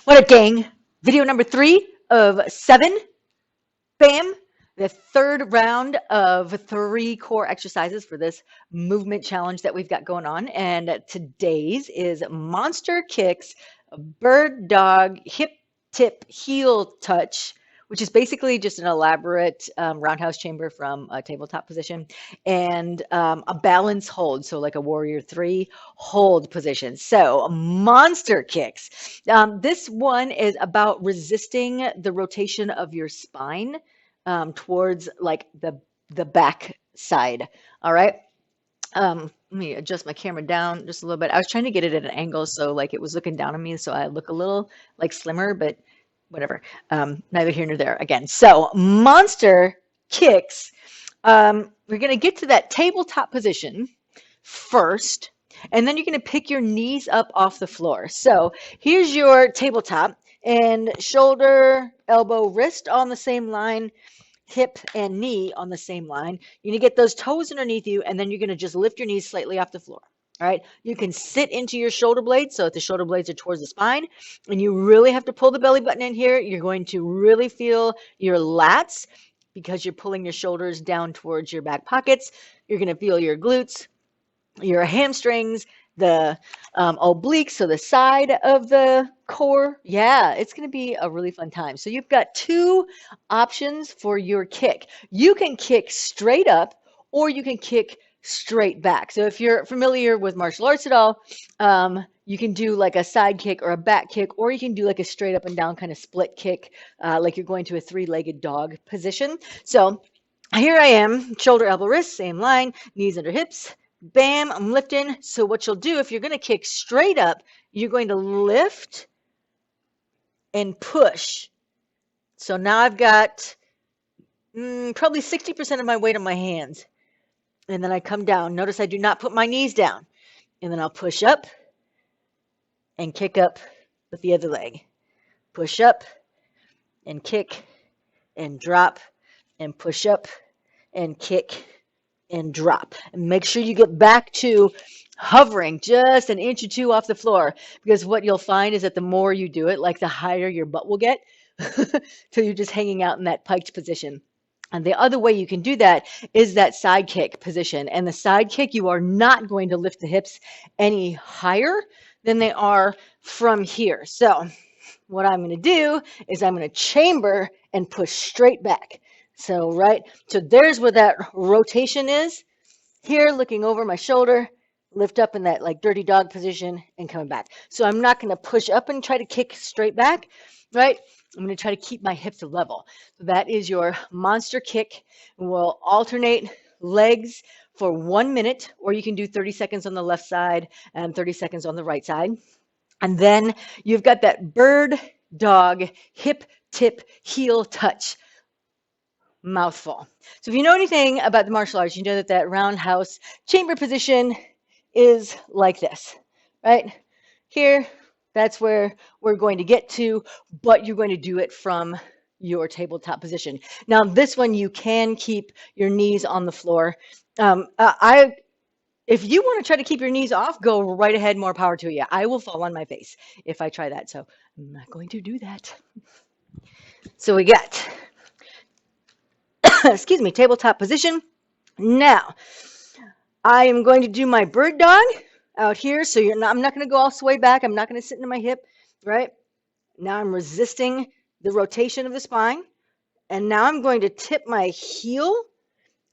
What up, gang? Video number 3 of 7. Bam! The third round of 3 core exercises for this movement challenge that we've got going on. And today's is monster kicks, bird dog, hip tip, heel touch, which is basically just an elaborate roundhouse chamber from a tabletop position, and a balance hold, so like a warrior 3 hold position. So monster kicks. This one is about resisting the rotation of your spine towards like the back side. All right. Let me adjust my camera down just a little bit. I was trying to get it at an angle so like it was looking down on me, so I look a little like slimmer, but whatever. Neither here nor there. Again, so monster kicks. We're gonna get to that tabletop position first, and then you're gonna pick your knees up off the floor. So here's your tabletop, and shoulder, elbow, wrist on the same line, hip and knee on the same line. You're gonna get those toes underneath you, and then you're gonna just lift your knees slightly off the floor. All right, you can sit into your shoulder blades so that the shoulder blades are towards the spine, and you really have to pull the belly button in here. You're going to really feel your lats because you're pulling your shoulders down towards your back pockets. You're going to feel your glutes, your hamstrings, the obliques, so the side of the core. Yeah, it's going to be a really fun time. So you've got 2 options for your kick. You can kick straight up, or you can kick straight back. So if you're familiar with martial arts at all, you can do like a side kick or a back kick, or you can do like a straight up and down kind of split kick, like you're going to a 3-legged dog position. So here I am, shoulder, elbow, wrist, same line, knees under hips. Bam, I'm lifting. So what you'll do, if you're going to kick straight up, you're going to lift and push. So now I've got probably 60% of my weight on my hands. And then I come down. Notice I do not put my knees down. And then I'll push up and kick up with the other leg. Push up and kick and drop and push up and kick and drop. And make sure you get back to hovering just an inch or 2 off the floor, because what you'll find is that the more you do it, like the higher your butt will get till you're just hanging out in that piked position. And the other way you can do that is that side kick position. And the side kick, you are not going to lift the hips any higher than they are from here. So what I'm going to do is I'm going to chamber and push straight back. So, right, so there's where that rotation is. Here, looking over my shoulder, lift up in that like dirty dog position and coming back. So I'm not going to push up and try to kick straight back, right? I'm going to try to keep my hips level. So that is your monster kick. We'll alternate legs for 1 minute, or you can do 30 seconds on the left side and 30 seconds on the right side. And then you've got that bird dog hip tip heel touch. Mouthful. So if you know anything about the martial arts, you know that that roundhouse chamber position is like this, right? Here, that's where we're going to get to, but you're going to do it from your tabletop position. Now, this one, you can keep your knees on the floor. If you want to try to keep your knees off, go right ahead, more power to you. I will fall on my face if I try that, so I'm not going to do that. So we got excuse me, tabletop position. Now, I am going to do my bird dog out here. So I'm not going to go all the way back. I'm not going to sit into my hip, right? Now I'm resisting the rotation of the spine. And now I'm going to tip my heel.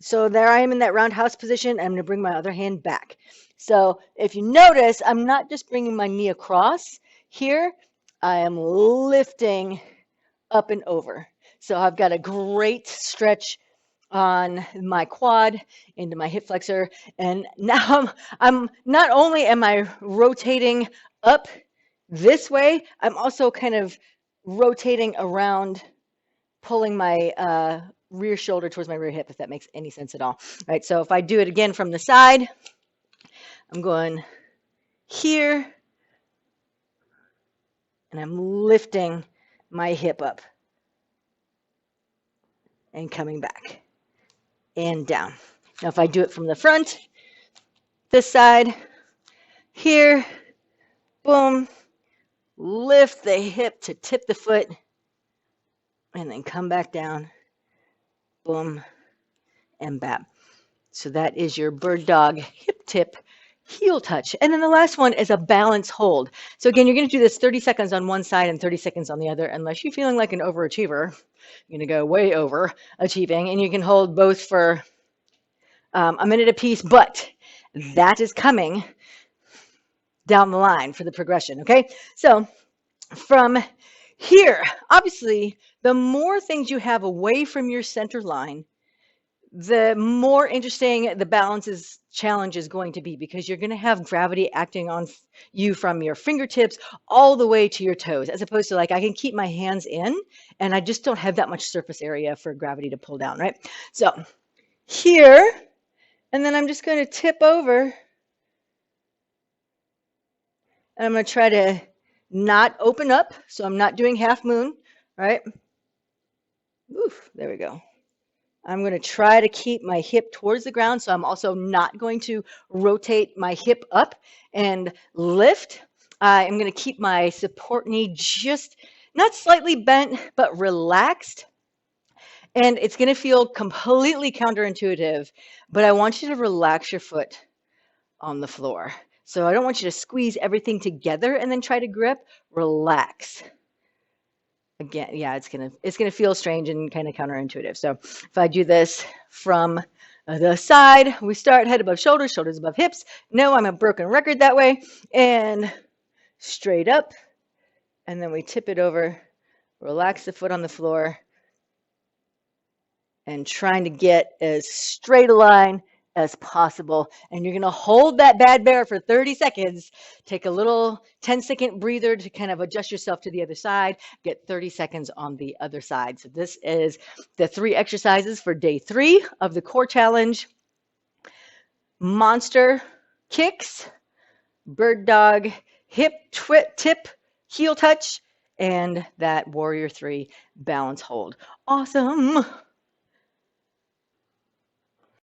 So there I am in that roundhouse position. I'm going to bring my other hand back. So if you notice, I'm not just bringing my knee across here. I am lifting up and over. So I've got a great stretch on my quad into my hip flexor, and now I'm not only am I rotating up this way, I'm also kind of rotating around, pulling my rear shoulder towards my rear hip, if that makes any sense at all. Right, so if I do it again from the side, I'm going here, and I'm lifting my hip up and coming back and down. Now, if I do it from the front, this side, here, boom, lift the hip to tip the foot, and then come back down, boom, and bap. So that is your bird dog hip tip heel touch. And then the last one is a balance hold. So again, you're going to do this 30 seconds on one side and 30 seconds on the other, unless you're feeling like an overachiever. You're going to go way over achieving, and you can hold both for a minute apiece, but that is coming down the line for the progression. Okay. So from here, obviously, the more things you have away from your center line, the more interesting the balances challenge is going to be, because you're going to have gravity acting on you from your fingertips all the way to your toes, as opposed to like I can keep my hands in and I just don't have that much surface area for gravity to pull down, right? So here, and then I'm just going to tip over, and I'm going to try to not open up, so I'm not doing half moon, right? Oof, there we go. I'm going to try to keep my hip towards the ground, so I'm also not going to rotate my hip up and lift. I'm going to keep my support knee just not slightly bent, but relaxed. And it's going to feel completely counterintuitive, but I want you to relax your foot on the floor. So I don't want you to squeeze everything together and then try to grip. Relax. Again, yeah, it's gonna feel strange and kind of counterintuitive. So if I do this from the side, we start head above shoulders, shoulders above hips. No, I'm a broken record that way. And straight up, and then we tip it over, relax the foot on the floor, and trying to get as straight a line as possible. And you're going to hold that bad bear for 30 seconds. Take a little 10-second breather to kind of adjust yourself to the other side. Get 30 seconds on the other side. So this is the 3 exercises for day 3 of the core challenge. Monster kicks, bird dog hip tip, heel touch, and that warrior 3 balance hold. Awesome.